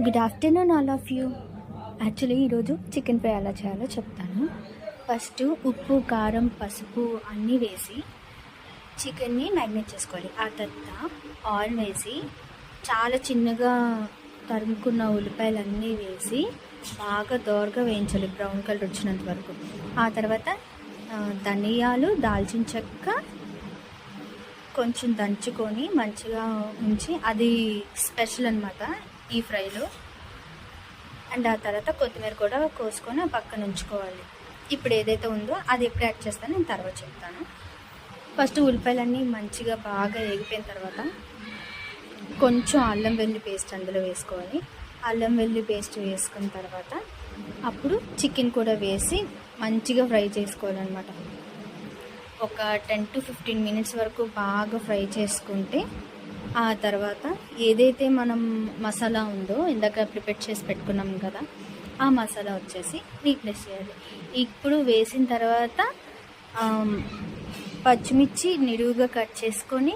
Good afternoon all of you. Actually ఈరోజు chicken fry ఎలా చేయాలో చెప్తాను. ఫస్ట్ ఉప్పు, కారం, పసుపు అన్నీ వేసి చికెన్ని మ్యారినేట్ చేసుకోవాలి. ఆ తర్వాత ఆయిల్ వేసి చాలా చిన్నగా తరుముకున్న ఉల్లిపాయలన్నీ వేసి బాగా దోరగా వేయించాలి, బ్రౌన్ కలర్ వచ్చినంత వరకు. ఆ తర్వాత ధనియాలు, దాల్చిన చెక్క కొంచెం దంచుకొని మంచిగా ఉంచి, అది స్పెషల్ అనమాట ఈ ఫ్రైలో. అండ్ ఆ తర్వాత కొత్తిమీర కూడా కోసుకొని పక్కన ఉంచుకోవాలి. ఇప్పుడు ఏదైతే ఉందో అది ఎప్పుడు యాడ్ చేస్తానో నేను తర్వాత చెప్తాను. ఫస్ట్ ఉల్లిపాయలన్నీ మంచిగా బాగా వేగిపోయిన తర్వాత కొంచెం అల్లం వెల్లుల్లి పేస్ట్ అందులో వేసుకోవాలి. అల్లం వెల్లుల్లి పేస్ట్ వేసుకున్న తర్వాత అప్పుడు చికెన్ కూడా వేసి మంచిగా ఫ్రై చేసుకోవాలన్నమాట. ఒక 10 to 15 మినిట్స్ వరకు బాగా ఫ్రై చేసుకుంటే ఆ తర్వాత ఏదైతే మనం మసాలా ఉందో ఇందాక ప్రిపేర్ చేసి పెట్టుకున్నాం కదా, ఆ మసాలా వచ్చేసి రీప్లేస్ చేయాలి. ఇప్పుడు వేసిన తర్వాత పచ్చిమిర్చి నిలువుగా కట్ చేసుకొని